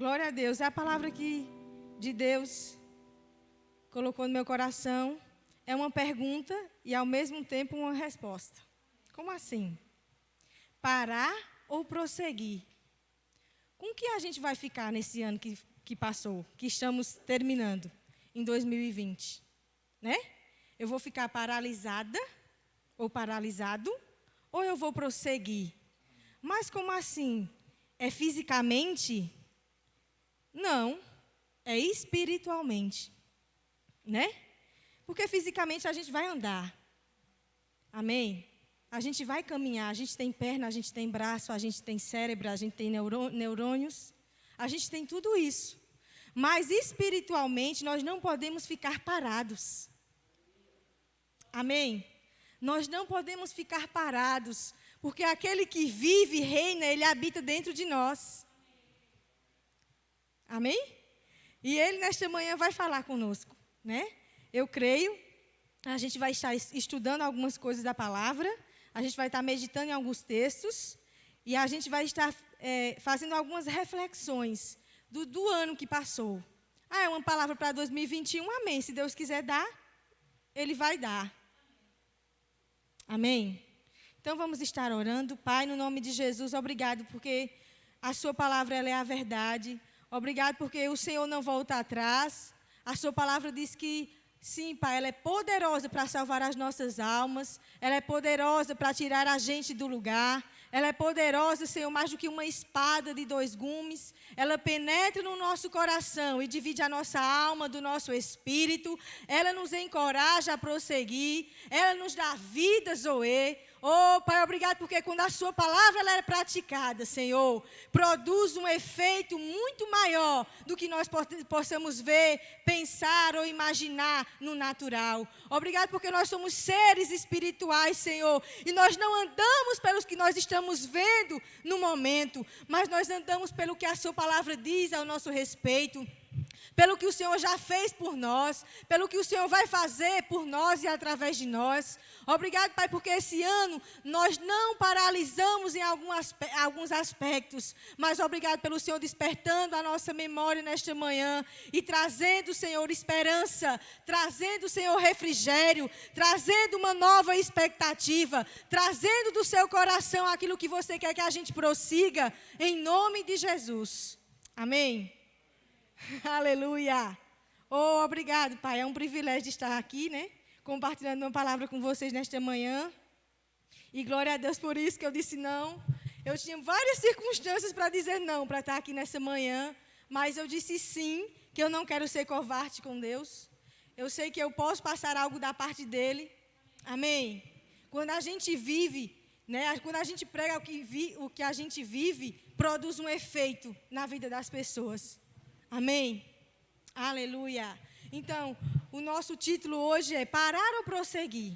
Glória a Deus. É a palavra que de Deus colocou no meu coração. É uma pergunta e, ao mesmo tempo, uma resposta. Como assim? Parar ou prosseguir? Com que a gente vai ficar nesse ano que passou, que estamos terminando, em 2020? Né? Eu vou ficar paralisada ou paralisado? Ou eu vou prosseguir? Mas como assim? É fisicamente? Não, é espiritualmente, né? Porque fisicamente a gente vai andar, amém? A gente vai caminhar, a gente tem perna, a gente tem braço, a gente tem cérebro, a gente tem neurônios, a gente tem tudo isso. Mas espiritualmente nós não podemos ficar parados, amém? Nós não podemos ficar parados, porque aquele que vive e reina, ele habita dentro de nós. Amém? E ele, nesta manhã, vai falar conosco, né? Eu creio, a gente vai estar estudando algumas coisas da palavra, a gente vai estar meditando em alguns textos, e a gente vai estar fazendo algumas reflexões do ano que passou. É uma palavra para 2021, amém. Se Deus quiser dar, Ele vai dar. Amém? Então, vamos estar orando. Pai, no nome de Jesus, obrigado, porque a sua palavra ela é a verdade. Obrigado porque o Senhor não volta atrás. A sua palavra diz que, sim, Pai, ela é poderosa para salvar as nossas almas. Ela é poderosa para tirar a gente do lugar. Ela é poderosa, Senhor, mais do que uma espada de 2 gumes. Ela penetra no nosso coração e divide a nossa alma do nosso espírito. Ela nos encoraja a prosseguir. Ela nos dá vida, Zoe. Oh, Pai, obrigado, porque quando a sua palavra ela é praticada, Senhor, produz um efeito muito maior do que nós possamos ver, pensar ou imaginar no natural. Obrigado, porque nós somos seres espirituais, Senhor, e nós não andamos pelos que nós estamos vendo no momento, mas nós andamos pelo que a sua palavra diz ao nosso respeito. Pelo que o Senhor já fez por nós, pelo que o Senhor vai fazer por nós e através de nós. Obrigado, Pai, porque esse ano nós não paralisamos em alguns aspectos, mas obrigado pelo Senhor despertando a nossa memória nesta manhã e trazendo, Senhor, esperança, trazendo, Senhor, refrigério, trazendo uma nova expectativa, trazendo do seu coração aquilo que você quer que a gente prossiga, em nome de Jesus. Amém? Aleluia. Oh, obrigado, Pai. É um privilégio de estar aqui, né? Compartilhando uma palavra com vocês nesta manhã. E glória a Deus por isso que eu disse não. Eu tinha várias circunstâncias para dizer não, para estar aqui nessa manhã. Mas eu disse sim, que eu não quero ser covarde com Deus. Eu sei que eu posso passar algo da parte dEle. Amém? Quando a gente vive, né? Quando a gente prega o que a gente vive, produz um efeito na vida das pessoas. Amém? Aleluia. Então, o nosso título hoje é Parar ou Prosseguir?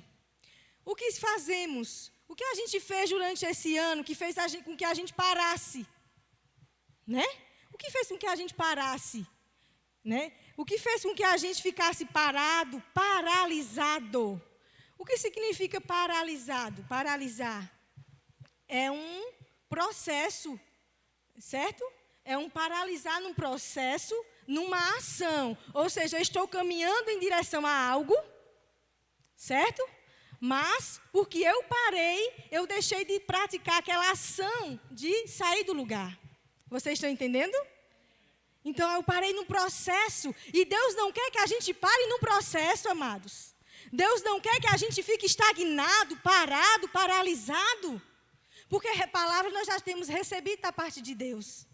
O que fazemos? O que a gente fez durante esse ano que fez com que a gente parasse? Né? O que fez com que a gente parasse? Né? O que fez com que a gente ficasse parado, paralisado? O que significa paralisado? Paralisar é um processo, certo? É um paralisar num processo, numa ação. Ou seja, eu estou caminhando em direção a algo, certo? Mas, porque eu parei, eu deixei de praticar aquela ação de sair do lugar. Vocês estão entendendo? Então, eu parei num processo. E Deus não quer que a gente pare num processo, amados. Deus não quer que a gente fique estagnado, parado, paralisado. Porque a palavra nós já temos recebido da parte de Deus.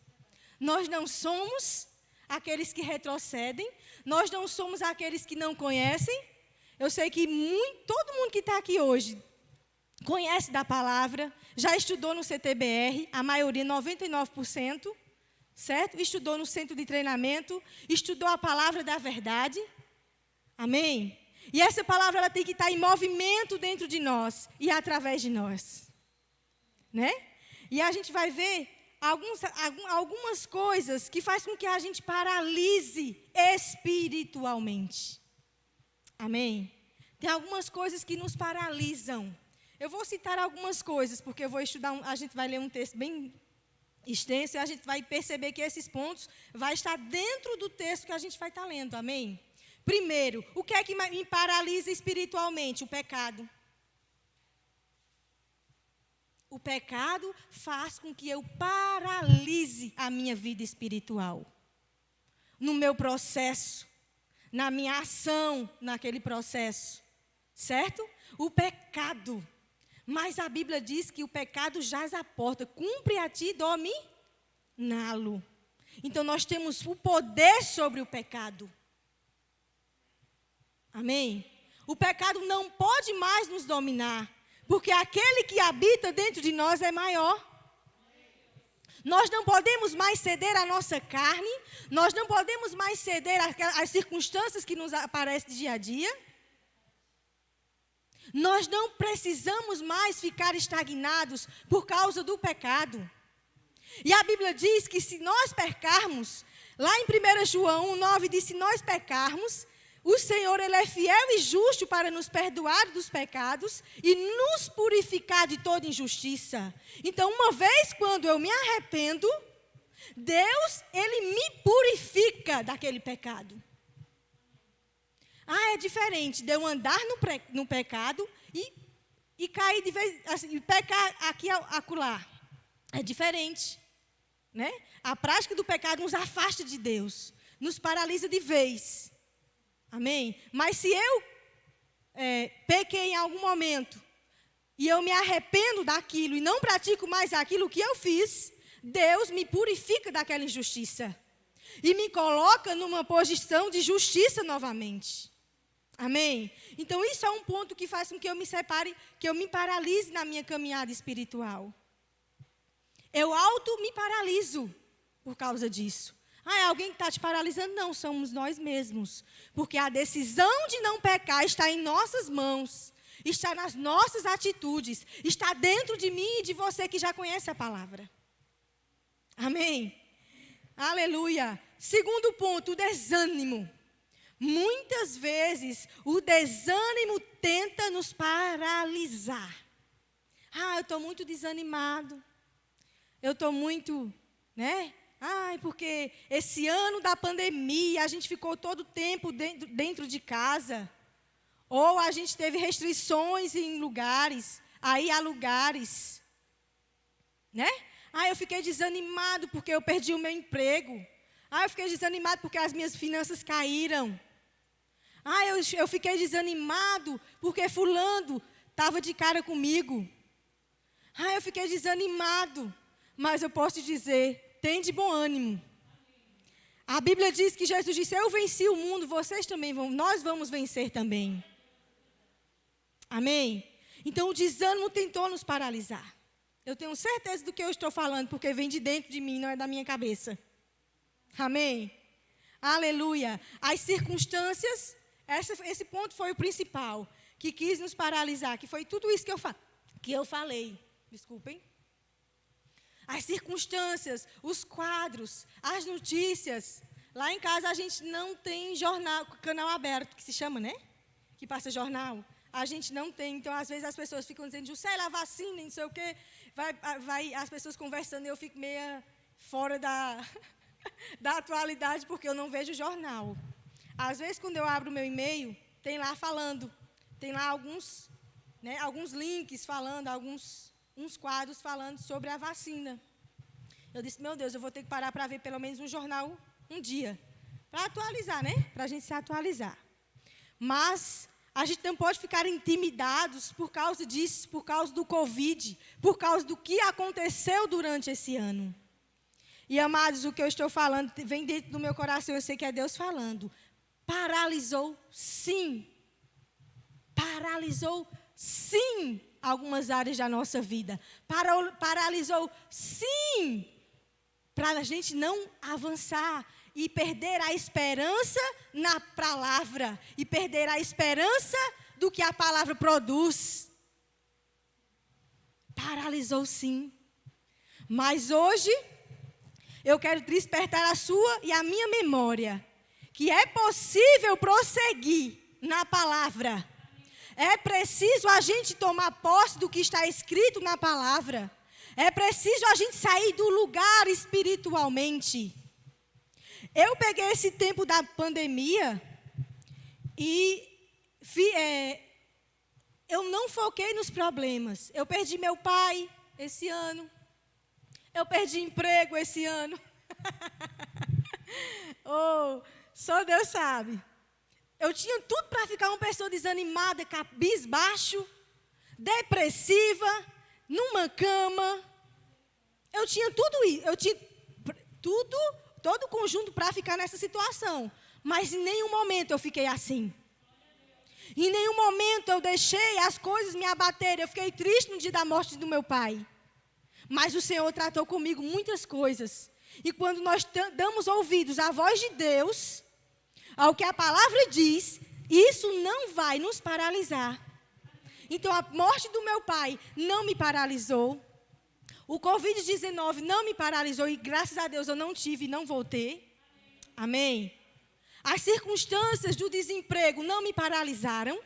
Nós não somos aqueles que retrocedem, nós não somos aqueles que não conhecem. Eu sei que todo mundo que está aqui hoje conhece da palavra, já estudou no CTBR, a maioria, 99%, certo? Estudou no centro de treinamento, estudou a palavra da verdade. Amém? E essa palavra ela tem que estar em movimento dentro de nós e através de nós. Né? E a gente vai ver algumas coisas que fazem com que a gente paralise espiritualmente. Amém? Tem algumas coisas que nos paralisam. Eu vou citar algumas coisas, porque eu vou estudar, a gente vai ler um texto bem extenso, e a gente vai perceber que esses pontos vai estar dentro do texto que a gente vai estar lendo, amém? Primeiro, o que é que me paralisa espiritualmente? O pecado. O pecado faz com que eu paralise a minha vida espiritual. No meu processo, na minha ação naquele processo. Certo? O pecado. Mas a Bíblia diz que o pecado jaz à porta. Cumpre a ti dominá-lo. Então nós temos o poder sobre o pecado. Amém? O pecado não pode mais nos dominar. Porque aquele que habita dentro de nós é maior. Nós não podemos mais ceder à nossa carne. Nós não podemos mais ceder às circunstâncias que nos aparecem de dia a dia. Nós não precisamos mais ficar estagnados por causa do pecado. E a Bíblia diz que se nós pecarmos, lá em 1 João 1,9 diz, se nós pecarmos, o Senhor, Ele é fiel e justo para nos perdoar dos pecados e nos purificar de toda injustiça. Então, uma vez quando eu me arrependo, Deus, Ele me purifica daquele pecado. É diferente de eu andar no pecado e cair de vez, assim, pecar aqui acolá. É diferente, né? A prática do pecado nos afasta de Deus, nos paralisa de vez. Amém? Mas se eu pequei em algum momento e eu me arrependo daquilo e não pratico mais aquilo que eu fiz, Deus me purifica daquela injustiça e me coloca numa posição de justiça novamente. Amém? Então isso é um ponto que faz com que eu me separe, que eu me paralise na minha caminhada espiritual. Eu me paraliso por causa disso. É alguém que está te paralisando? Não, somos nós mesmos. Porque a decisão de não pecar está em nossas mãos. Está nas nossas atitudes. Está dentro de mim e de você que já conhece a palavra. Amém? Aleluia. Segundo ponto, o desânimo. Muitas vezes o desânimo tenta nos paralisar. Eu estou muito desanimado. Eu estou muito, né? Porque esse ano da pandemia, a gente ficou todo o tempo dentro de casa. Ou a gente teve restrições em lugares, há lugares. Né? Eu fiquei desanimado porque eu perdi o meu emprego. Eu fiquei desanimado porque as minhas finanças caíram. Eu fiquei desanimado porque fulano estava de cara comigo. Eu fiquei desanimado. Mas eu posso te dizer, tem de bom ânimo. A Bíblia diz que Jesus disse, eu venci o mundo, vocês também vão, nós vamos vencer também. Amém? Então o desânimo tentou nos paralisar. Eu tenho certeza do que eu estou falando, porque vem de dentro de mim, não é da minha cabeça. Amém? Aleluia. As circunstâncias, esse ponto foi o principal, que quis nos paralisar, que foi tudo isso que eu falei. Desculpem. As circunstâncias, os quadros, as notícias. Lá em casa a gente não tem jornal, canal aberto, que se chama, né? Que passa jornal. A gente não tem. Então, às vezes, as pessoas ficam dizendo, Juscelia, a vacina, não sei o quê. Vai as pessoas conversando e eu fico meio fora da atualidade, porque eu não vejo jornal. Às vezes, quando eu abro o meu e-mail, tem lá falando. Tem lá alguns links falando, uns quadros falando sobre a vacina. Eu disse, meu Deus, eu vou ter que parar para ver pelo menos um jornal um dia. Para atualizar, né? Para a gente se atualizar. Mas a gente não pode ficar intimidados por causa disso, por causa do Covid, por causa do que aconteceu durante esse ano. E, amados, o que eu estou falando vem dentro do meu coração, eu sei que é Deus falando. Paralisou, sim. Paralisou, sim, algumas áreas da nossa vida. Paralisou, sim, para a gente não avançar e perder a esperança na palavra e perder a esperança do que a palavra produz. Paralisou, sim. Mas hoje eu quero despertar a sua e a minha memória que é possível prosseguir na palavra. É preciso a gente tomar posse do que está escrito na palavra. É preciso a gente sair do lugar espiritualmente. Eu peguei esse tempo da pandemia e eu não foquei nos problemas. Eu perdi meu pai esse ano. Eu perdi emprego esse ano. Oh, só Deus sabe. Eu tinha tudo para ficar uma pessoa desanimada, cabisbaixo, depressiva, numa cama. Eu tinha tudo isso. Eu tinha todo o conjunto para ficar nessa situação. Mas em nenhum momento eu fiquei assim. Em nenhum momento eu deixei as coisas me abaterem. Eu fiquei triste no dia da morte do meu pai. Mas o Senhor tratou comigo muitas coisas. E quando nós damos ouvidos à voz de Deus, ao que a palavra diz, isso não vai nos paralisar. Então a morte do meu pai não me paralisou. O Covid-19 não me paralisou e graças a Deus eu não tive e não vou ter. Amém? As circunstâncias do desemprego não me paralisaram.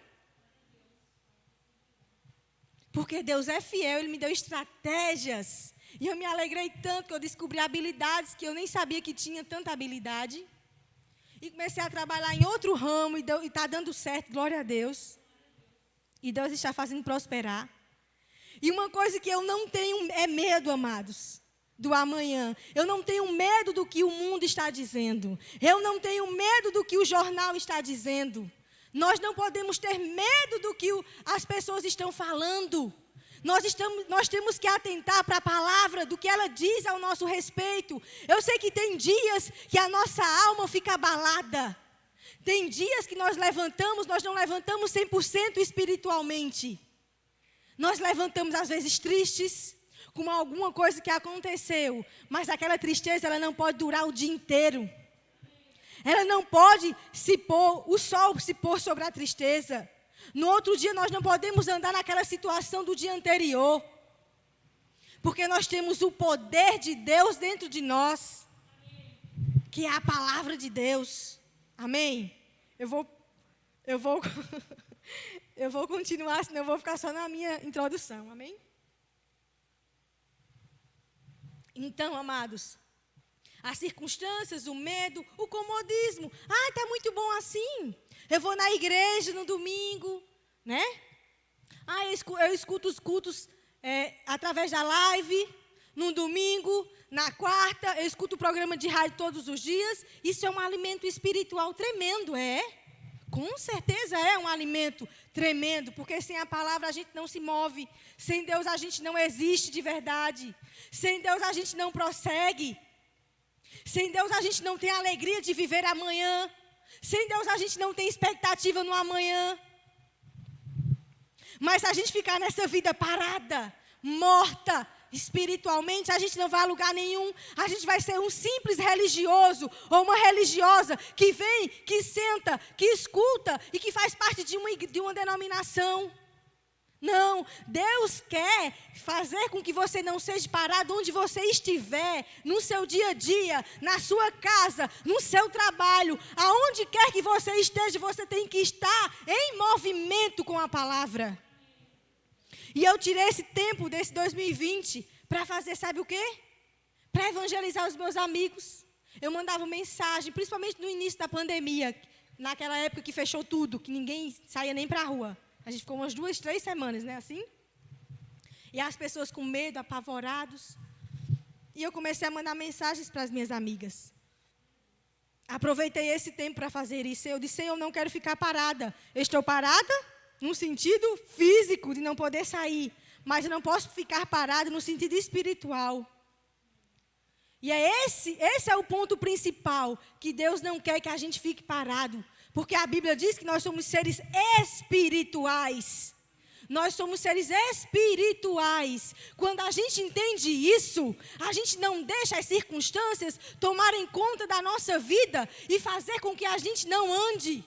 Porque Deus é fiel, Ele me deu estratégias. E eu me alegrei tanto que eu descobri habilidades que eu nem sabia que tinha tanta habilidade. E comecei a trabalhar em outro ramo e está dando certo, glória a Deus. E Deus está fazendo prosperar. E uma coisa que eu não tenho é medo, amados, do amanhã. Eu não tenho medo do que o mundo está dizendo. Eu não tenho medo do que o jornal está dizendo. Nós não podemos ter medo do que as pessoas estão falando. Nós temos que atentar para a palavra, do que ela diz ao nosso respeito. Eu sei que tem dias que a nossa alma fica abalada. Tem dias que nós não levantamos 100% espiritualmente. Nós levantamos às vezes tristes, com alguma coisa que aconteceu. Mas aquela tristeza, ela não pode durar o dia inteiro. Ela não pode o sol se pôr sobre a tristeza. No outro dia, nós não podemos andar naquela situação do dia anterior. Porque nós temos o poder de Deus dentro de nós. Que é a palavra de Deus. Amém? Eu vou continuar, senão eu vou ficar só na minha introdução. Amém? Então, amados, as circunstâncias, o medo, o comodismo. Ah, está muito bom assim. Eu vou na igreja no domingo, né? Ah, eu escuto os cultos através da live, no domingo, na quarta, eu escuto o programa de rádio todos os dias. Isso é um alimento espiritual tremendo, é? Com certeza é um alimento tremendo, porque sem a palavra a gente não se move. Sem Deus a gente não existe de verdade. Sem Deus a gente não prossegue. Sem Deus a gente não tem a alegria de viver amanhã. Sem Deus a gente não tem expectativa no amanhã. Mas se a gente ficar nessa vida parada, morta, espiritualmente, a gente não vai a lugar nenhum. A gente vai ser um simples religioso ou uma religiosa que vem, que senta, que escuta e que faz parte de uma denominação. Não, Deus quer fazer com que você não seja parado onde você estiver, no seu dia a dia, na sua casa, no seu trabalho, aonde quer que você esteja, você tem que estar em movimento com a palavra. E eu tirei esse tempo desse 2020 para fazer, sabe o quê? Para evangelizar os meus amigos. Eu mandava mensagem, principalmente no início da pandemia, naquela época que fechou tudo, que ninguém saía nem para a rua. A gente ficou umas 2, 3 semanas, né, assim? E as pessoas com medo, apavorados. E eu comecei a mandar mensagens para as minhas amigas. Aproveitei esse tempo para fazer isso. Eu disse, eu não quero ficar parada. Eu estou parada no sentido físico de não poder sair. Mas eu não posso ficar parada no sentido espiritual. E esse é o ponto principal, que Deus não quer que a gente fique parado. Porque a Bíblia diz que nós somos seres espirituais. Nós somos seres espirituais. Quando a gente entende isso, a gente não deixa as circunstâncias tomarem conta da nossa vida e fazer com que a gente não ande.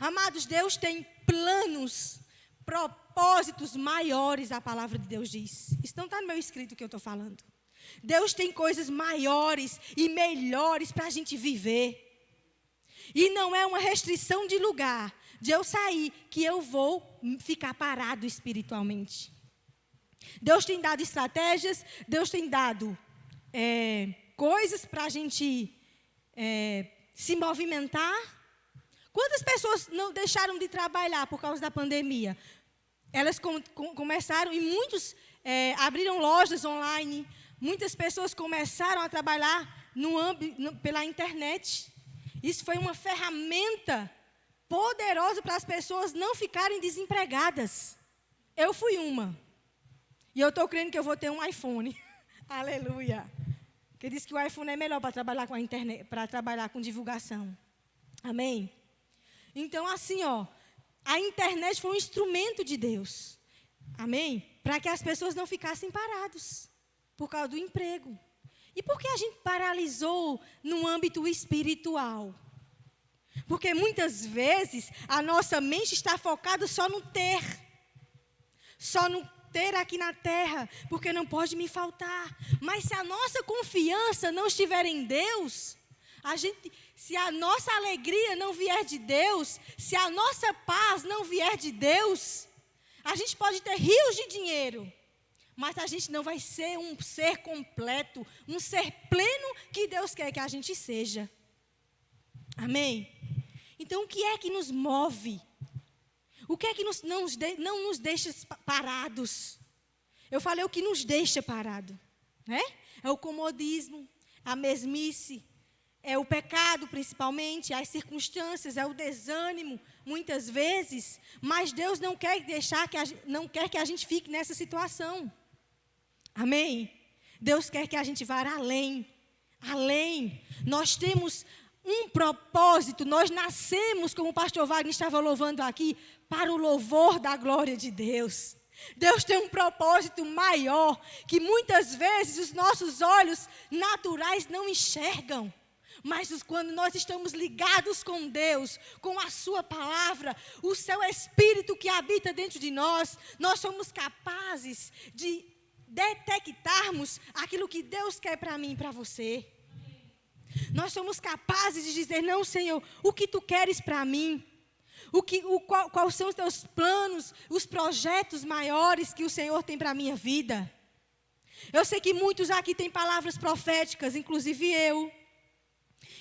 Amados, Deus tem planos, propósitos maiores, a palavra de Deus diz. Isso não está no meu escrito que eu estou falando. Deus tem coisas maiores e melhores para a gente viver. E não é uma restrição de lugar, de eu sair, que eu vou ficar parado espiritualmente. Deus tem dado estratégias, Deus tem dado coisas para a gente se movimentar. Quantas pessoas não deixaram de trabalhar por causa da pandemia? Elas começaram, e muitos abriram lojas online. Muitas pessoas começaram a trabalhar pela internet. Isso foi uma ferramenta poderosa para as pessoas não ficarem desempregadas. Eu fui uma. E eu estou crendo que eu vou ter um iPhone. Aleluia. Porque diz que o iPhone é melhor para trabalhar com a internet, para trabalhar com divulgação. Amém? Então, assim, a internet foi um instrumento de Deus. Amém? Para que as pessoas não ficassem paradas por causa do emprego. E por que a gente paralisou no âmbito espiritual? Porque muitas vezes a nossa mente está focada só no ter. Só no ter aqui na terra, porque não pode me faltar. Mas se a nossa confiança não estiver em Deus, se a nossa alegria não vier de Deus, se a nossa paz não vier de Deus, a gente pode ter rios de dinheiro, mas a gente não vai ser um ser completo, um ser pleno que Deus quer que a gente seja. Amém? Então, o que é que nos move? O que é que não nos deixa parados? Eu falei o que nos deixa parado, né? É o comodismo, a mesmice, é o pecado principalmente, as circunstâncias, é o desânimo, muitas vezes. Mas Deus não quer que a gente fique nessa situação. Amém? Deus quer que a gente vá além. Além. Nós temos um propósito, nós nascemos, como o pastor Wagner estava louvando aqui, para o louvor da glória de Deus. Deus tem um propósito maior, que muitas vezes os nossos olhos naturais não enxergam. Mas quando nós estamos ligados com Deus, com a sua palavra, o seu Espírito que habita dentro de nós somos capazes de detectarmos aquilo que Deus quer para mim e para você. Nós somos capazes de dizer, não, Senhor, o que Tu queres para mim? Quais são os Teus planos, os projetos maiores que o Senhor tem para a minha vida? Eu sei que muitos aqui têm palavras proféticas, inclusive eu.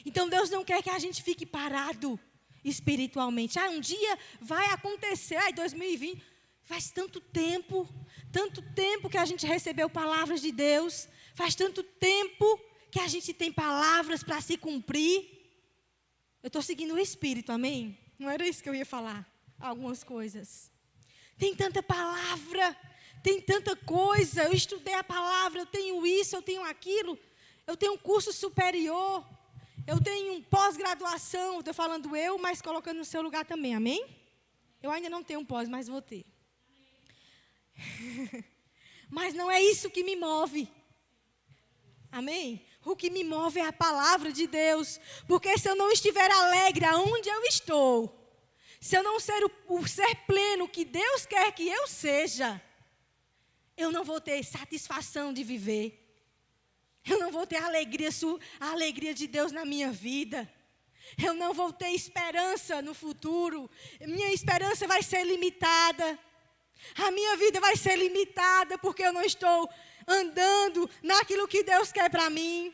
Então, Deus não quer que a gente fique parado espiritualmente. Um dia vai acontecer, 2020, faz tanto tempo que a gente recebeu palavras de Deus, faz tanto tempo que a gente tem palavras para se cumprir. Eu estou seguindo o Espírito, amém? Não era isso que eu ia falar, algumas coisas. Tem tanta palavra, tem tanta coisa, eu estudei a palavra, eu tenho isso, eu tenho aquilo, eu tenho um curso superior, eu tenho pós-graduação, estou falando eu, mas colocando no seu lugar também, amém? Eu ainda não tenho um pós, mas vou ter. Mas não é isso que me move. Amém? O que me move é a palavra de Deus. Porque se eu não estiver alegre aonde eu estou, se eu não ser o ser pleno que Deus quer que eu seja, eu não vou ter satisfação de viver. Eu não vou ter a alegria de Deus na minha vida. Eu não vou ter esperança no futuro. Minha esperança vai ser limitada. A minha vida vai ser limitada porque eu não estou andando naquilo que Deus quer para mim.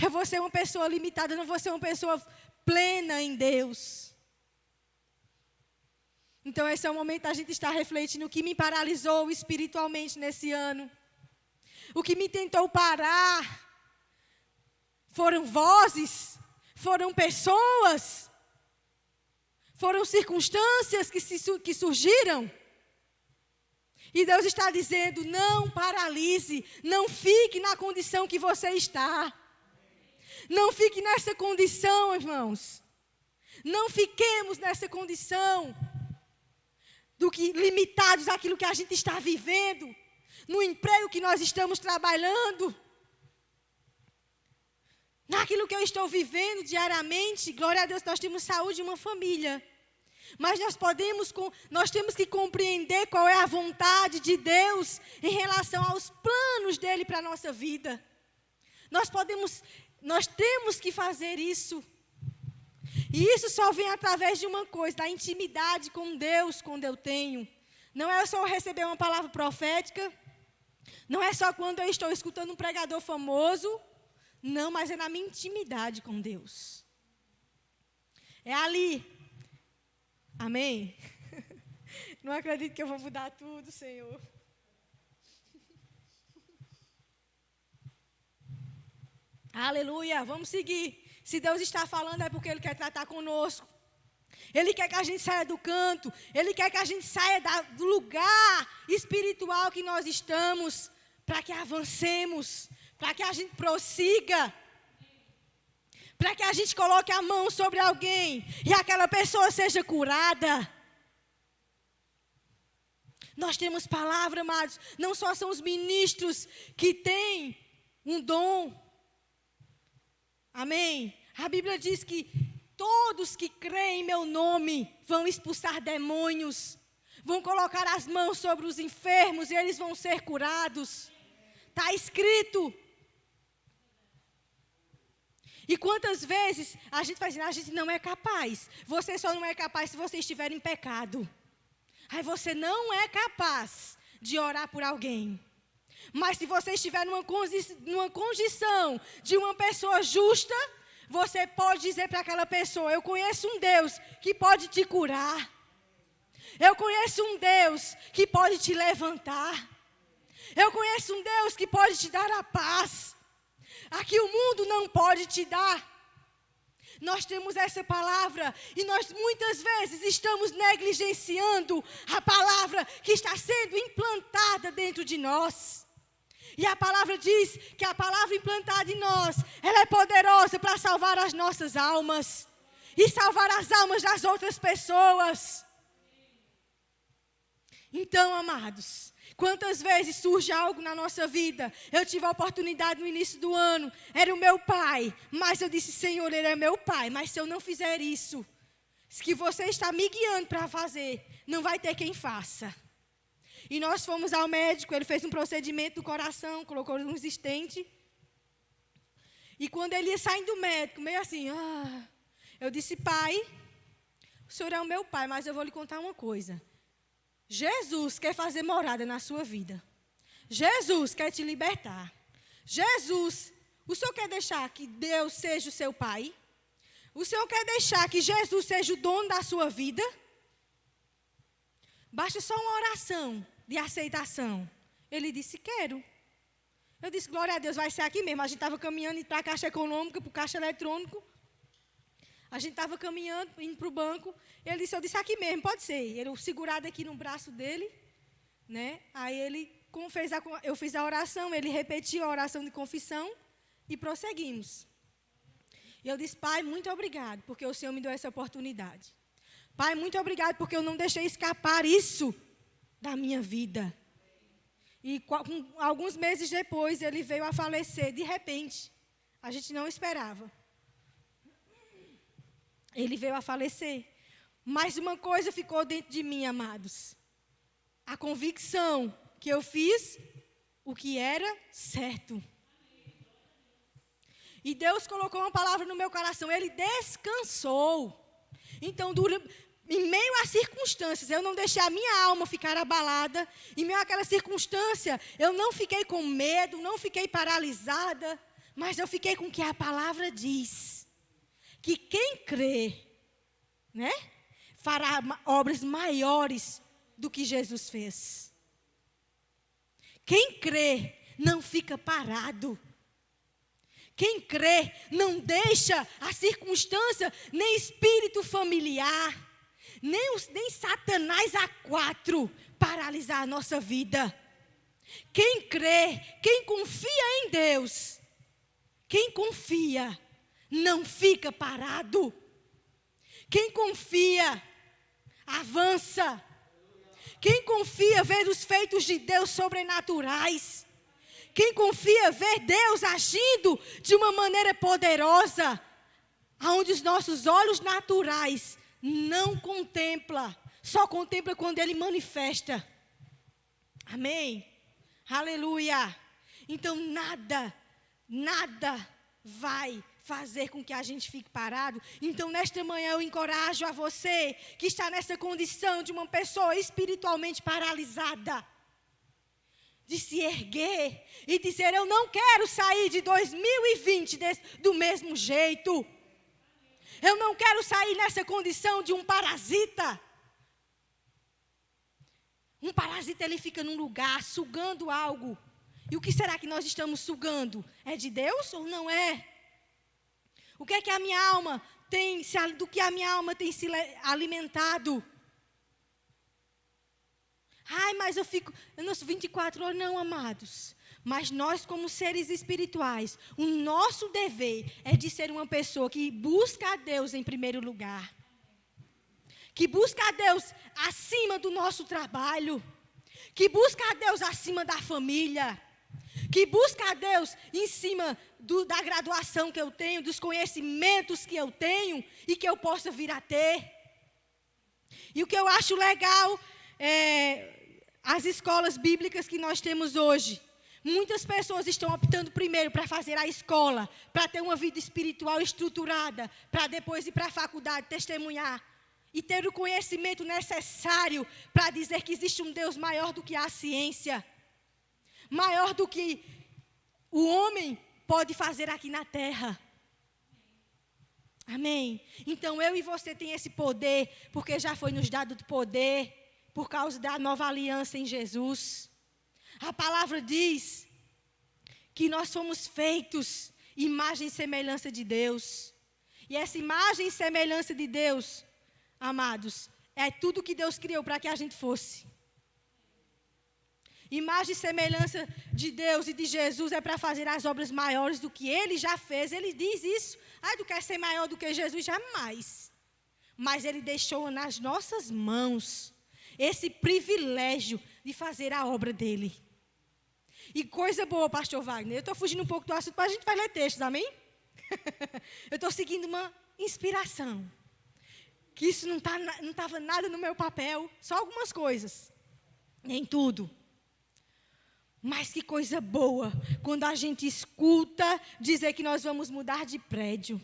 Eu vou ser uma pessoa limitada, eu não vou ser uma pessoa plena em Deus. Então esse é o momento da gente estar refletindo o que me paralisou espiritualmente nesse ano. O que me tentou parar foram vozes, foram pessoas, foram circunstâncias que surgiram. E Deus está dizendo, não paralise, não fique na condição que você está. Não fique nessa condição, irmãos. Não fiquemos nessa condição limitados àquilo que a gente está vivendo, no emprego que nós estamos trabalhando, naquilo que eu estou vivendo diariamente. Glória a Deus, nós temos saúde e uma família. Mas nós temos que compreender qual é a vontade de Deus em relação aos planos dele para a nossa vida. Nós temos que fazer isso. E isso só vem através de uma coisa, da intimidade com Deus, quando eu tenho. Não é só receber uma palavra profética. Não é só quando eu estou escutando um pregador famoso. Não, mas é na minha intimidade com Deus. É ali. Amém? Não acredito que eu vou mudar tudo, Senhor. Aleluia, vamos seguir. Se Deus está falando é porque Ele quer tratar conosco. Ele quer que a gente saia do canto. Ele quer que a gente saia do lugar espiritual que nós estamos. Para que avancemos. Para que a gente prossiga. Para que a gente coloque a mão sobre alguém. E aquela pessoa seja curada. Nós temos palavra, amados. Não só são os ministros que têm um dom. Amém? A Bíblia diz que todos que creem em meu nome vão expulsar demônios, vão colocar as mãos sobre os enfermos e eles vão ser curados. Está escrito. E quantas vezes a gente vai dizer, a gente não é capaz. Você só não é capaz se você estiver em pecado. Aí você não é capaz de orar por alguém. Mas se você estiver numa condição de uma pessoa justa, você pode dizer para aquela pessoa, eu conheço um Deus que pode te curar. Eu conheço um Deus que pode te levantar. Eu conheço um Deus que pode te dar a paz. Aqui o mundo não pode te dar. Nós temos essa palavra e nós muitas vezes estamos negligenciando a palavra que está sendo implantada dentro de nós. E a palavra diz que a palavra implantada em nós, ela é poderosa para salvar as nossas almas e salvar as almas das outras pessoas. Então, amados, quantas vezes surge algo na nossa vida? Eu tive a oportunidade no início do ano, era o meu pai, mas eu disse, Senhor, Ele é meu pai, mas se eu não fizer isso, que você está me guiando para fazer, não vai ter quem faça. E nós fomos ao médico, ele fez um procedimento do coração, colocou uns estentes. E quando ele ia saindo do médico, meio assim, eu disse, pai, o senhor é o meu pai, mas eu vou lhe contar uma coisa. Jesus quer fazer morada na sua vida. Jesus quer te libertar. Jesus, o senhor quer deixar que Deus seja o seu pai? O senhor quer deixar que Jesus seja o dono da sua vida? Basta só uma oração de aceitação. Ele disse, quero. Eu disse, glória a Deus, vai ser aqui mesmo. A gente estava caminhando para a Caixa Econômica, para o Caixa Eletrônico. A gente estava caminhando, indo para o banco. Ele disse, eu disse, aqui mesmo, pode ser. Ele segurado aqui no braço dele, né? Aí ele, eu fiz a oração, ele repetiu a oração de confissão e prosseguimos. E eu disse, pai, muito obrigado, porque o Senhor me deu essa oportunidade. Pai, muito obrigado, porque eu não deixei escapar isso da minha vida. E alguns meses depois, ele veio a falecer, de repente. A gente não esperava. Ele veio a falecer. Mas uma coisa ficou dentro de mim, amados. A convicção que eu fiz o que era certo. E Deus colocou uma palavra no meu coração. Ele descansou. Então, em meio às circunstâncias, eu não deixei a minha alma ficar abalada. Em meio àquela circunstância, eu não fiquei com medo, não fiquei paralisada. Mas eu fiquei com o que a palavra diz. Que quem crê, né, fará obras maiores do que Jesus fez. Quem crê não fica parado. Quem crê não deixa a circunstância, nem espírito familiar, nem Satanás A4 paralisar a nossa vida. Quem crê, quem confia em Deus, quem confia, não fica parado. Quem confia, avança. Quem confia, vê os feitos de Deus sobrenaturais. Quem confia, vê Deus agindo de uma maneira poderosa, aonde os nossos olhos naturais não contempla, só contempla quando Ele manifesta. Amém? Aleluia. Então nada vai fazer com que a gente fique parado. Então, nesta manhã, eu encorajo a você que está nessa condição de uma pessoa espiritualmente paralisada, de se erguer e dizer: eu não quero sair de 2020 do mesmo jeito. Eu não quero sair nessa condição de um parasita. Um parasita, ele fica num lugar sugando algo. E o que será que nós estamos sugando? É de Deus ou não é? O que é que a minha alma tem, do que a minha alma tem se alimentado? Ai, mas eu não sou 24 horas, não, amados. Mas nós, como seres espirituais, o nosso dever é de ser uma pessoa que busca a Deus em primeiro lugar. Que busca a Deus acima do nosso trabalho. Que busca a Deus acima da família. Que busca a Deus em cima da graduação que eu tenho, dos conhecimentos que eu tenho e que eu possa vir a ter. E o que eu acho legal as escolas bíblicas que nós temos hoje. Muitas pessoas estão optando primeiro para fazer a escola, para ter uma vida espiritual estruturada, para depois ir para a faculdade testemunhar e ter o conhecimento necessário para dizer que existe um Deus maior do que a ciência, maior do que o homem pode fazer aqui na terra. Amém? Então eu e você tem esse poder, porque já foi nos dado poder por causa da nova aliança em Jesus. A palavra diz que nós fomos feitos imagem e semelhança de Deus. E essa imagem e semelhança de Deus, amados, é tudo que Deus criou para que a gente fosse. Imagem e semelhança de Deus e de Jesus é para fazer as obras maiores do que Ele já fez. Ele diz isso. Tu quer ser maior do que Jesus? Jamais. Mas Ele deixou nas nossas mãos esse privilégio de fazer a obra dEle. E coisa boa, pastor Wagner. Eu estou fugindo um pouco do assunto, mas a gente vai ler textos, amém? Eu estou seguindo uma inspiração. Que isso não estava nada no meu papel, só algumas coisas. Nem tudo. Mas que coisa boa, quando a gente escuta dizer que nós vamos mudar de prédio.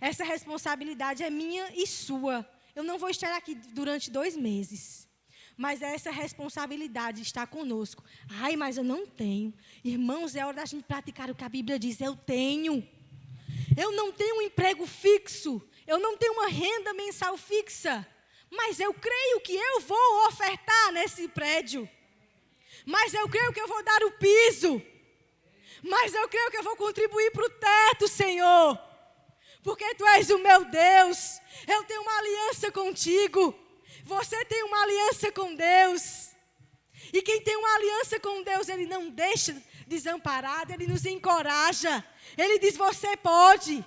Essa responsabilidade é minha e sua. Eu não vou estar aqui durante 2 meses. Mas essa responsabilidade está conosco. Ai, mas eu não tenho. Irmãos, é hora da gente praticar o que a Bíblia diz. Eu tenho. Eu não tenho um emprego fixo. Eu não tenho uma renda mensal fixa. Mas eu creio que eu vou ofertar nesse prédio. Mas eu creio que eu vou dar o piso. Mas eu creio que eu vou contribuir para o teto, Senhor. Porque Tu és o meu Deus. Eu tenho uma aliança contigo. Você tem uma aliança com Deus. E quem tem uma aliança com Deus, Ele não deixa desamparado, Ele nos encoraja. Ele diz: você pode.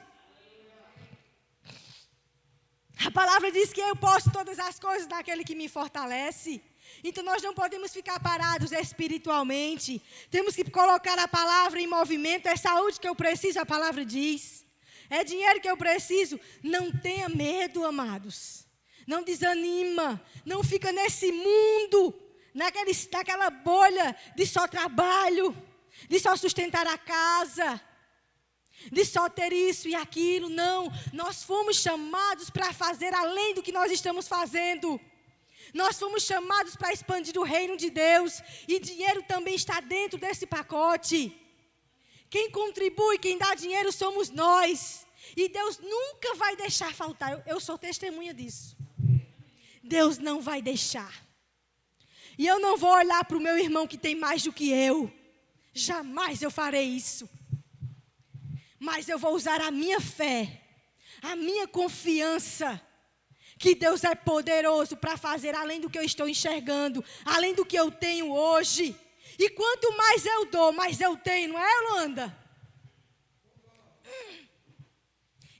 A palavra diz que eu posso todas as coisas naquele que me fortalece. Então nós não podemos ficar parados espiritualmente. Temos que colocar a palavra em movimento. É saúde que eu preciso, a palavra diz. É dinheiro que eu preciso. Não tenha medo, amados. Não desanima. Não fica nesse mundo, naquela bolha de só trabalho, de só sustentar a casa, de só ter isso e aquilo. Não, nós fomos chamados para fazer além do que nós estamos fazendo. Nós fomos chamados para expandir o reino de Deus. E dinheiro também está dentro desse pacote. Quem contribui, quem dá dinheiro somos nós. E Deus nunca vai deixar faltar. Eu sou testemunha disso. Deus não vai deixar. E eu não vou olhar para o meu irmão que tem mais do que eu. Jamais eu farei isso. Mas eu vou usar a minha fé, a minha confiança, que Deus é poderoso para fazer além do que eu estou enxergando, além do que eu tenho hoje. E quanto mais eu dou, mais eu tenho, não é, Holanda?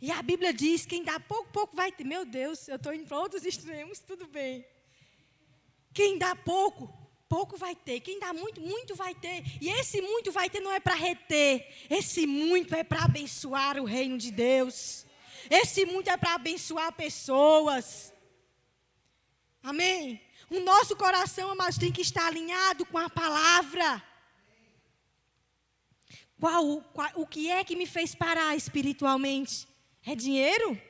E a Bíblia diz, quem dá pouco, pouco vai ter. Meu Deus, eu estou indo para outros extremos, tudo bem. Quem dá pouco, pouco vai ter. Quem dá muito, muito vai ter. E esse muito vai ter não é para reter. Esse muito é para abençoar o reino de Deus. Esse muito é para abençoar pessoas. Amém? O nosso coração, amados, tem que estar alinhado com a palavra. O que é que me fez parar espiritualmente? É dinheiro?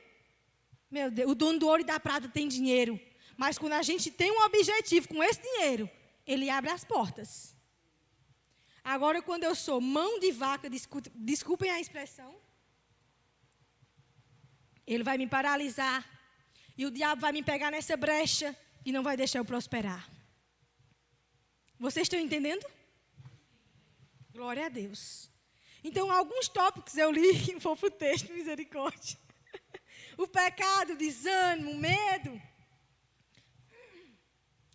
Meu Deus, o dono do ouro e da prata tem dinheiro. Mas quando a gente tem um objetivo com esse dinheiro, ele abre as portas. Agora, quando eu sou mão de vaca, desculpem a expressão, ele vai me paralisar. E o diabo vai me pegar nessa brecha e não vai deixar eu prosperar. Vocês estão entendendo? Glória a Deus. Então, alguns tópicos eu li, vou para o texto, misericórdia. O pecado, o desânimo, o medo.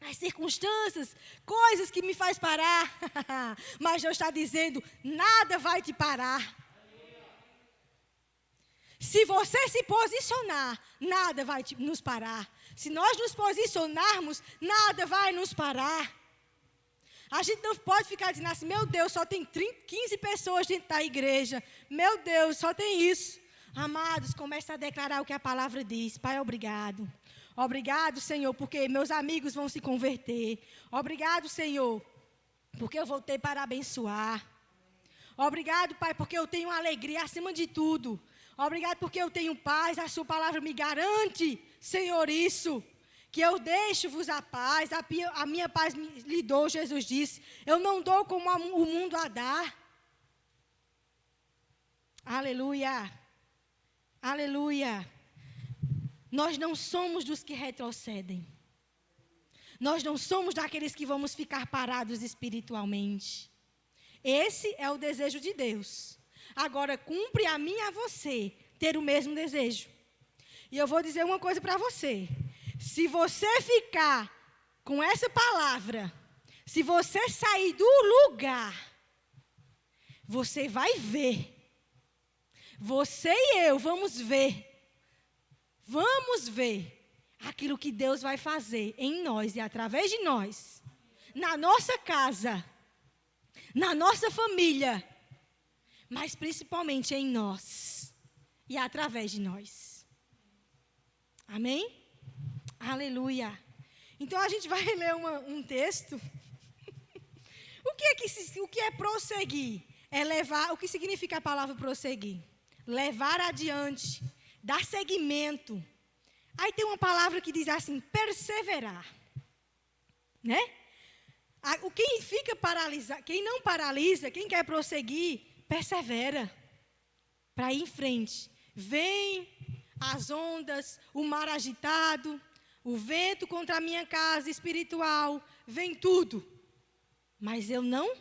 As circunstâncias, coisas que me faz parar. Mas Deus está dizendo, nada vai te parar. Se você se posicionar, nada vai nos parar. Se nós nos posicionarmos, nada vai nos parar. A gente não pode ficar dizendo assim, meu Deus, só tem 15 pessoas dentro da igreja. Meu Deus, só tem isso. Amados, comece a declarar o que a palavra diz. Pai, obrigado. Obrigado, Senhor, porque meus amigos vão se converter. Obrigado, Senhor, porque eu voltei para abençoar. Obrigado, Pai, porque eu tenho alegria acima de tudo. Obrigado porque eu tenho paz, a sua palavra me garante, Senhor, isso. Que eu deixo-vos a paz, a minha paz lhe dou, Jesus disse. Eu não dou como o mundo a dar. Aleluia. Aleluia. Nós não somos dos que retrocedem. Nós não somos daqueles que vamos ficar parados espiritualmente. Esse é o desejo de Deus. Agora, cumpre a mim e a você ter o mesmo desejo. E eu vou dizer uma coisa para você. Se você ficar com essa palavra, se você sair do lugar, você vai ver. Você e eu vamos ver. Vamos ver aquilo que Deus vai fazer em nós e através de nós. Na nossa casa, na nossa família, mas principalmente em nós e através de nós. Amém? Aleluia. Então a gente vai ler um texto. O que é prosseguir? É levar, o que significa a palavra prosseguir? Levar adiante, dar seguimento. Aí tem uma palavra que diz assim, perseverar. Né? Quem fica paralisado, quem não paralisa, quem quer prosseguir, persevera para ir em frente. Vem as ondas, o mar agitado, o vento contra a minha casa espiritual, vem tudo. Mas eu não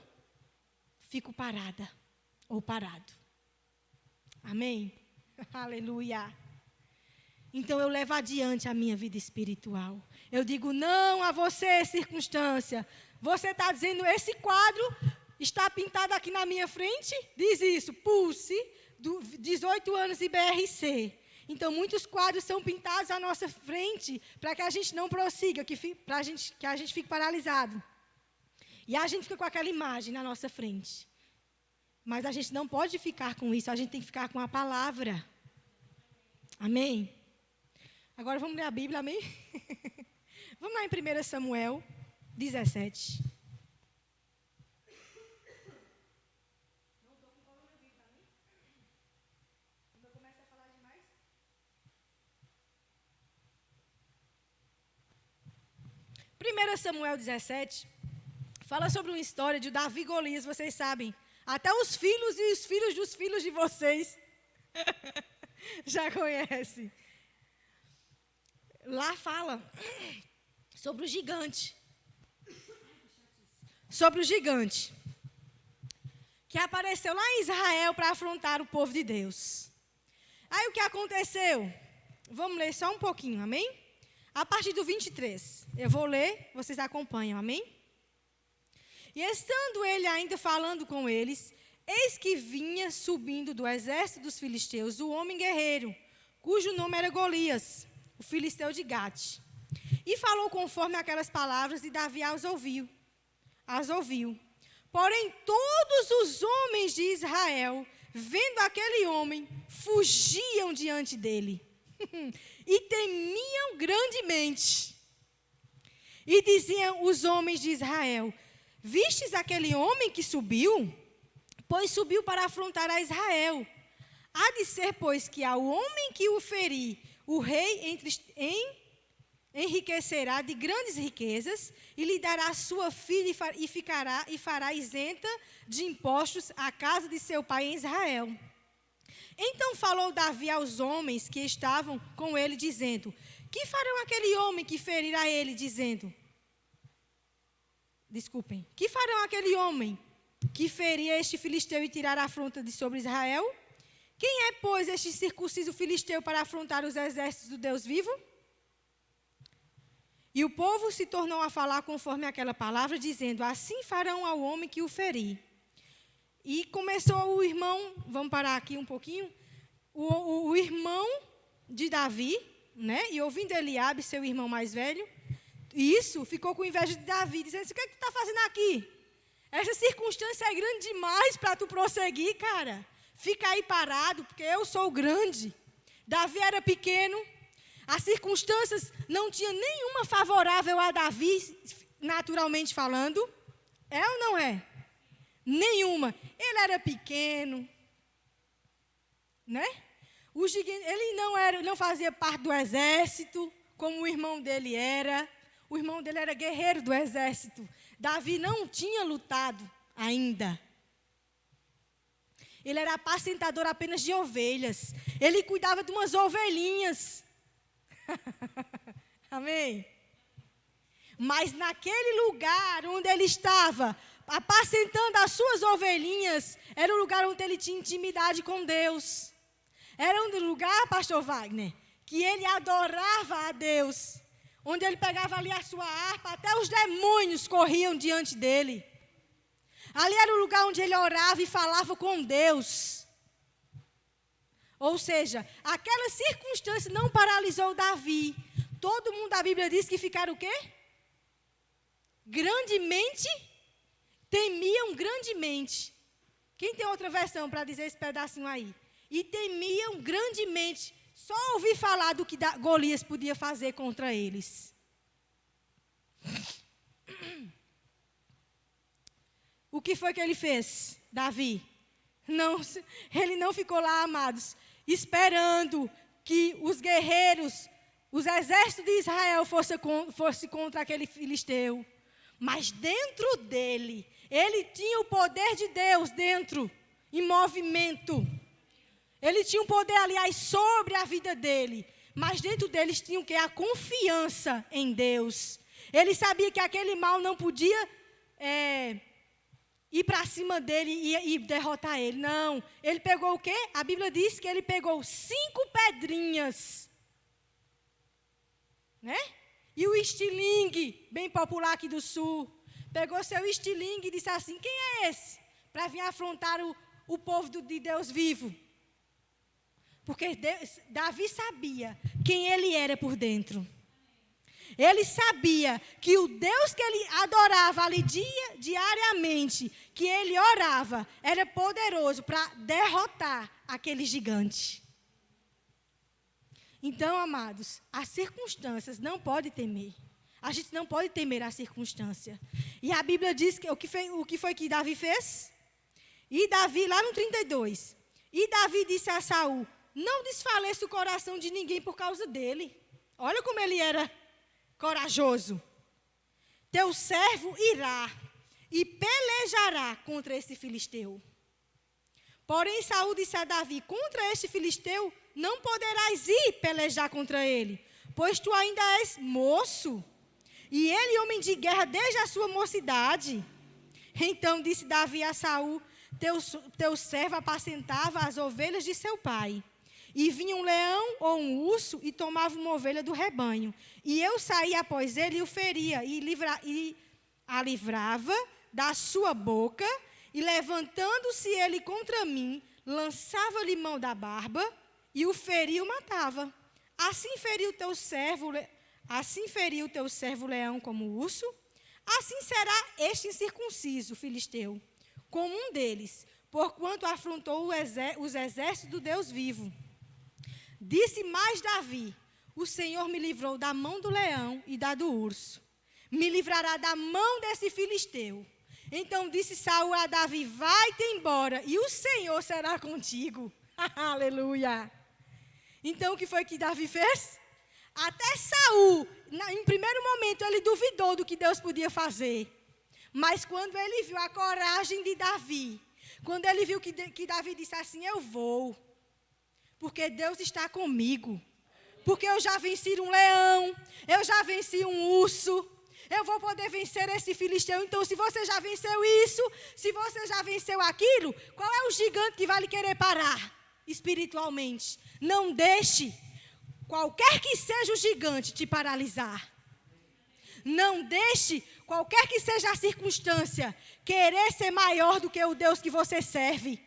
fico parada ou parado. Amém? Aleluia. Então eu levo adiante a minha vida espiritual. Eu digo não a você, circunstância. Você está dizendo, esse quadro está pintado aqui na minha frente? Diz isso, Pulse, 18 anos e BRC. Então, muitos quadros são pintados à nossa frente para que a gente não prossiga, que a gente fique paralisado. E a gente fica com aquela imagem na nossa frente. Mas a gente não pode ficar com isso, a gente tem que ficar com a palavra. Amém? Agora vamos ler a Bíblia, amém? Vamos lá em 1 Samuel 17. Primeira Samuel 17 fala sobre uma história de Davi e Golias, vocês sabem. Até os filhos e os filhos dos filhos de vocês já conhecem. Lá fala sobre o gigante. Sobre o gigante que apareceu lá em Israel para afrontar o povo de Deus. Aí o que aconteceu? Vamos ler só um pouquinho, amém? A partir do 23. Eu vou ler, vocês acompanham, amém? E estando ele ainda falando com eles, eis que vinha subindo do exército dos filisteus o homem guerreiro, cujo nome era Golias, o filisteu de Gate. E falou conforme aquelas palavras e Davi as ouviu. Porém, todos os homens de Israel, vendo aquele homem, fugiam diante dele. E temiam grandemente. E diziam os homens de Israel, vistes aquele homem que subiu? pois subiu para afrontar a Israel. Há de ser, pois, que ao homem que o ferir, o rei enriquecerá de grandes riquezas, e lhe dará sua filha e fará isenta de impostos a casa de seu pai em Israel. Então falou Davi aos homens que estavam com ele, dizendo: que farão aquele homem que ferir a ele, dizendo... Desculpem. Que farão aquele homem que feria este filisteu e tirar a afronta de sobre Israel? Quem é, pois, este circunciso filisteu para afrontar os exércitos do Deus vivo? E o povo se tornou a falar conforme aquela palavra, dizendo: assim farão ao homem que o ferir. E começou o irmão, vamos parar aqui um pouquinho, o irmão de Davi, né? E ouvindo Eliabe, seu irmão mais velho, isso, ficou com inveja de Davi, dizendo assim: o que é que tu está fazendo aqui? Essa circunstância é grande demais para tu prosseguir, cara. Fica aí parado, porque eu sou grande. Davi era pequeno. As circunstâncias não tinham nenhuma favorável a Davi, naturalmente falando. É ou não é? Nenhuma. Ele era pequeno, né? Ele não fazia parte do exército, como o irmão dele era. O irmão dele era guerreiro do exército. Davi não tinha lutado ainda. Ele era apacentador apenas de ovelhas. Ele cuidava de umas ovelhinhas. Amém? Mas naquele lugar onde ele estava, apacentando as suas ovelhinhas, era o lugar onde ele tinha intimidade com Deus. Era um lugar, pastor Wagner, que ele adorava a Deus. Onde ele pegava ali a sua harpa, até os demônios corriam diante dele. Ali era o lugar onde ele orava e falava com Deus. Ou seja, aquela circunstância não paralisou Davi. Todo mundo da Bíblia diz que ficaram o quê? Grandemente, temiam grandemente. Quem tem outra versão para dizer esse pedacinho aí? E temiam grandemente. Só ouvi falar do que Golias podia fazer contra eles. O que foi que ele fez, Davi? Ele não ficou lá, amados, esperando que os guerreiros, os exércitos de Israel fosse contra aquele filisteu. Mas dentro dele, ele tinha o poder de Deus dentro, em movimento. Ele tinha um poder, aliás, sobre a vida dele. Mas dentro deles tinha o quê? A confiança em Deus. Ele sabia que aquele mal não podia ir para cima dele e derrotar ele. Não. Ele pegou o quê? A Bíblia diz que ele pegou 5 pedrinhas. Né? E o estilingue, bem popular aqui do sul, pegou seu estilingue e disse assim: quem é esse? Para vir afrontar o povo de Deus vivo. Porque Davi sabia quem ele era por dentro. Ele sabia que o Deus que ele adorava ali diariamente, que ele orava, era poderoso para derrotar aquele gigante. Então, amados, as circunstâncias não pode temer. A gente não pode temer a circunstância. E a Bíblia diz que o que foi que Davi fez? E Davi, lá no 32, e Davi disse a Saul: não desfaleça o coração de ninguém por causa dele. Olha como ele era corajoso. Teu servo irá e pelejará contra esse filisteu. Porém, Saul disse a Davi: contra este filisteu não poderás ir pelejar contra ele, pois tu ainda és moço, e ele homem de guerra desde a sua mocidade. Então disse Davi a Saul: teu servo apacentava as ovelhas de seu pai. E vinha um leão ou um urso e tomava uma ovelha do rebanho. E eu saía após ele e o feria, e a livrava da sua boca, e levantando-se ele contra mim, lançava-lhe mão da barba, e o feria e o matava. Assim feriu teu servo leão como o urso, assim será este incircunciso filisteu, como um deles, porquanto afrontou os exércitos do Deus vivo. Disse mais Davi: o Senhor me livrou da mão do leão e da do urso. Me livrará da mão desse filisteu. Então disse Saul a Davi, vai-te embora, e o Senhor será contigo. Aleluia. Então o que foi que Davi fez? Até Saul, em primeiro momento, ele duvidou do que Deus podia fazer. Mas quando ele viu a coragem de Davi, quando ele viu que Davi disse assim, eu vou, porque Deus está comigo. Porque eu já venci um leão, eu já venci um urso, eu vou poder vencer esse filisteu. Então, se você já venceu isso, se você já venceu aquilo, qual é o gigante que vai lhe querer parar espiritualmente? Não deixe qualquer que seja o gigante te paralisar. Não deixe qualquer que seja a circunstância querer ser maior do que o Deus que você serve.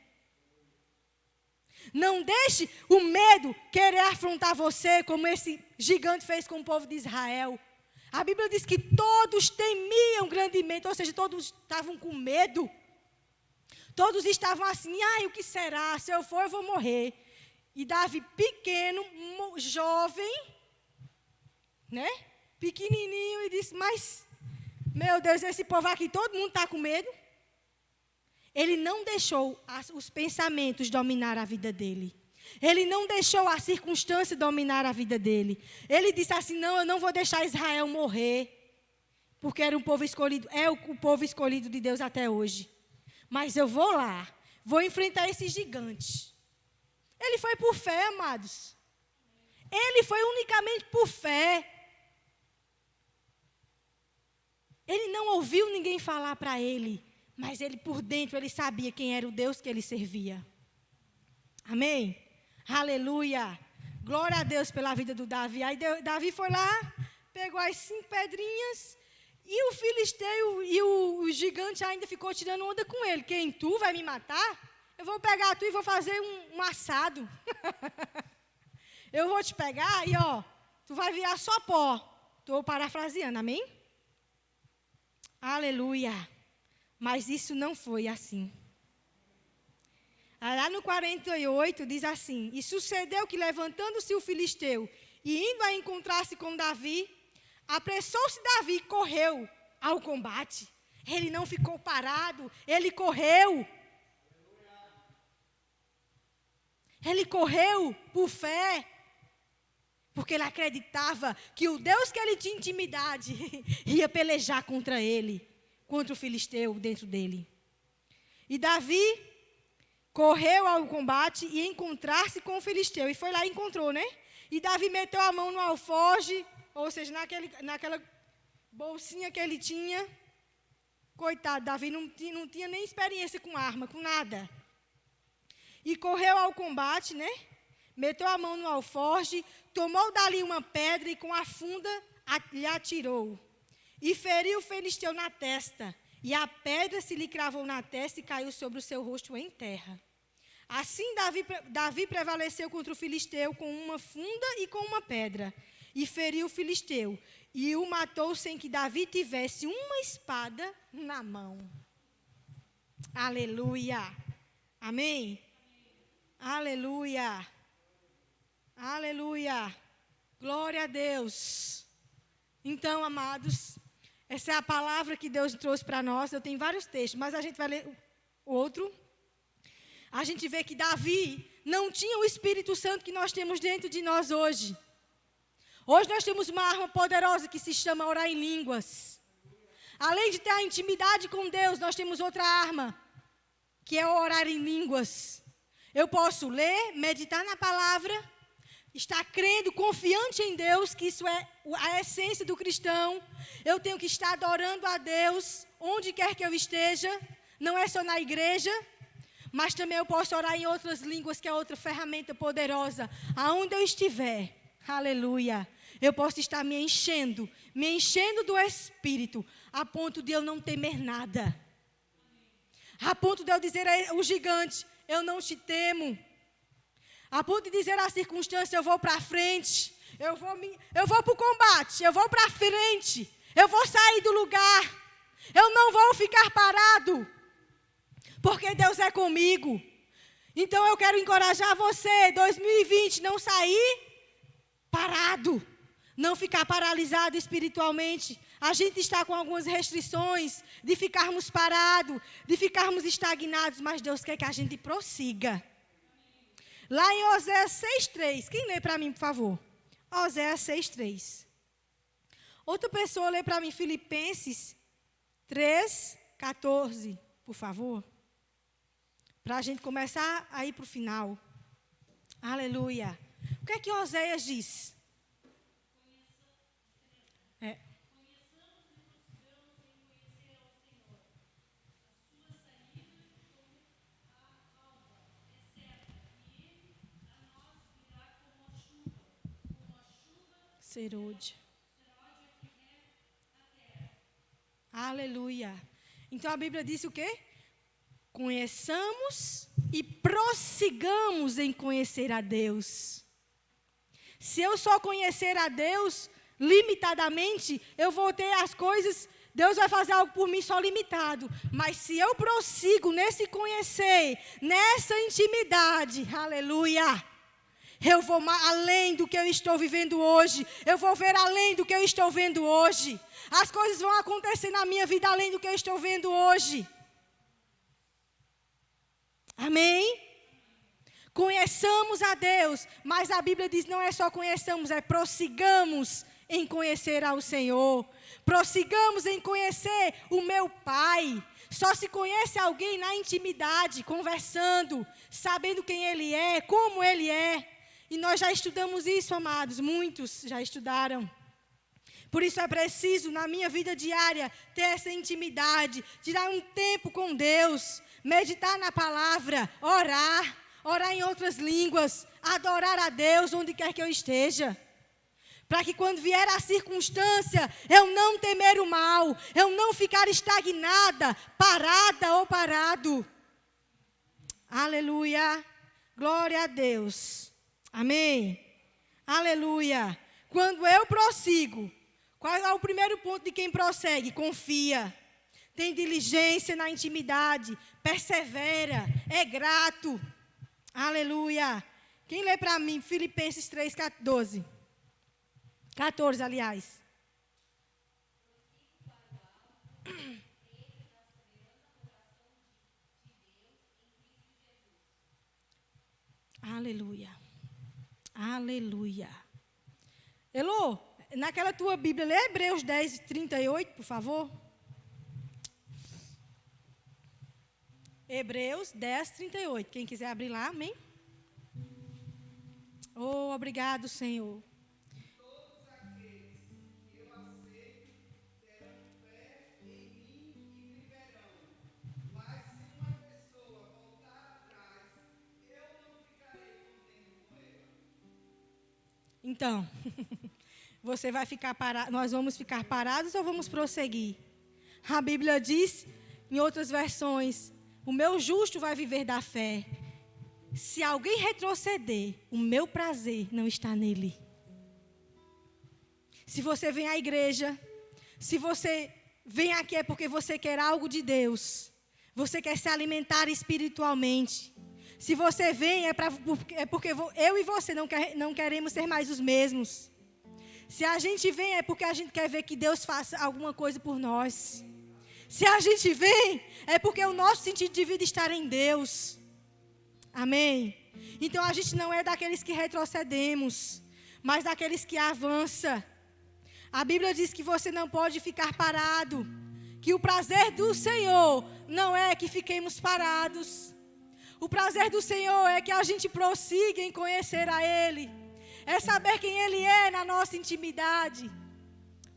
Não deixe o medo querer afrontar você, como esse gigante fez com o povo de Israel. A Bíblia diz que todos temiam grandemente, ou seja, todos estavam com medo. Todos estavam assim, o que será? Se eu for, eu vou morrer. E Davi, pequeno, jovem, né? Pequenininho, e disse, mas, meu Deus, esse povo aqui, todo mundo está com medo. Ele não deixou os pensamentos dominar a vida dele. Ele não deixou a circunstância dominar a vida dele. Ele disse assim, não, eu não vou deixar Israel morrer. Porque era um povo escolhido, é o povo escolhido de Deus até hoje. Mas eu vou lá, vou enfrentar esse gigante. Ele foi por fé, amados. Ele foi unicamente por fé. Ele não ouviu ninguém falar para ele. Mas ele por dentro, ele sabia quem era o Deus que ele servia. Amém? Aleluia. Glória a Deus pela vida do Davi. Aí Davi foi lá, pegou as 5 pedrinhas, e o filisteu e o gigante ainda ficou tirando onda com ele. Quem tu vai me matar? Eu vou pegar tu e vou fazer um assado. Eu vou te pegar e tu vai virar só pó. Estou parafraseando, amém? Aleluia. Mas isso não foi assim. Lá no 48 diz assim, e sucedeu que levantando-se o filisteu e indo a encontrar-se com Davi, apressou-se Davi e correu ao combate. Ele não ficou parado, ele correu. Ele correu por fé, porque ele acreditava que o Deus que ele tinha intimidade ia pelejar contra ele. Contra o filisteu dentro dele. E Davi correu ao combate e encontrar-se com o filisteu. E foi lá e encontrou, né? E Davi meteu a mão no alforje, ou seja, naquela bolsinha que ele tinha. Coitado, Davi não tinha nem experiência com arma, com nada. E correu ao combate, né? Meteu a mão no alforje, tomou dali uma pedra e com a funda lhe atirou. E feriu o filisteu na testa, e a pedra se lhe cravou na testa e caiu sobre o seu rosto em terra. Assim Davi prevaleceu contra o filisteu com uma funda e com uma pedra, e feriu o filisteu, e o matou sem que Davi tivesse uma espada na mão. Aleluia. Amém? Aleluia. Aleluia. Glória a Deus. Então, amados, essa é a palavra que Deus trouxe para nós. Eu tenho vários textos, mas a gente vai ler outro. A gente vê que Davi não tinha o Espírito Santo que nós temos dentro de nós hoje. Hoje nós temos uma arma poderosa que se chama orar em línguas. Além de ter a intimidade com Deus, nós temos outra arma, que é orar em línguas. Eu posso ler, meditar na palavra, estar crendo, confiante em Deus, que isso é a essência do cristão. Eu tenho que estar adorando a Deus, onde quer que eu esteja, não é só na igreja, mas também eu posso orar em outras línguas, que é outra ferramenta poderosa. Aonde eu estiver, aleluia, eu posso estar me enchendo do Espírito, a ponto de eu não temer nada. A ponto de eu dizer ao gigante, eu não te temo. A ponto de dizer à circunstância, eu vou para frente, eu vou para o combate, eu vou para frente, eu vou sair do lugar, eu não vou ficar parado, porque Deus é comigo. Então eu quero encorajar você, 2020, não sair parado, não ficar paralisado espiritualmente. A gente está com algumas restrições de ficarmos parados, de ficarmos estagnados, mas Deus quer que a gente prossiga. Lá em Oséias 6:3, quem lê para mim, por favor? Oséias 6:3. Outra pessoa lê para mim Filipenses 3:14, por favor. Para a gente começar a ir para o final. Aleluia. O que é que Oséias diz? Serode. Aleluia. Então a Bíblia diz o quê? Conheçamos e prossigamos em conhecer a Deus. Se eu só conhecer a Deus limitadamente, eu vou ter as coisas, Deus vai fazer algo por mim só limitado. Mas se eu prossigo nesse conhecer, nessa intimidade, aleluia, eu vou além do que eu estou vivendo hoje. Eu vou ver além do que eu estou vendo hoje. As coisas vão acontecer na minha vida além do que eu estou vendo hoje. Amém? Conheçamos a Deus, mas a Bíblia diz, não é só conheçamos, é prossigamos em conhecer ao Senhor. Prossigamos em conhecer o meu Pai. Só se conhece alguém na intimidade, conversando, sabendo quem Ele é, como Ele é. E nós já estudamos isso, amados, muitos já estudaram. Por isso é preciso, na minha vida diária, ter essa intimidade, tirar um tempo com Deus, meditar na palavra, orar em outras línguas, adorar a Deus onde quer que eu esteja. Para que quando vier a circunstância, eu não temer o mal, eu não ficar estagnada, parada ou parado. Aleluia, glória a Deus. Amém? Aleluia. Quando eu prossigo, qual é o primeiro ponto de quem prossegue? Confia. Tem diligência na intimidade. Persevera. É grato. Aleluia. Quem lê para mim? Filipenses 3:14. 14, aliás. Aleluia. Aleluia. Elô, naquela tua Bíblia, lê Hebreus 10:38, por favor. Hebreus 10:38. Quem quiser abrir lá, amém? Oh, obrigado, Senhor. Todos aqueles que eu aceito terão fé em mim e viverão. Mas se uma pessoa voltar atrás, eu não ficarei contente com ela. Então, você vai ficar parado, nós vamos ficar parados ou vamos prosseguir? A Bíblia diz, em outras versões, o meu justo vai viver da fé. Se alguém retroceder, o meu prazer não está nele. Se você vem à igreja, se você vem aqui é porque você quer algo de Deus. Você quer se alimentar espiritualmente. Se você vem é porque eu e você não queremos ser mais os mesmos. Se a gente vem é porque a gente quer ver que Deus faça alguma coisa por nós. Se a gente vem é porque o nosso sentido de vida está em Deus. Amém? Então a gente não é daqueles que retrocedemos, mas daqueles que avançam. A Bíblia diz que você não pode ficar parado. Que o prazer do Senhor não é que fiquemos parados. O prazer do Senhor é que a gente prossiga em conhecer a Ele. É saber quem Ele é na nossa intimidade.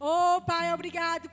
Oh, Pai, obrigado.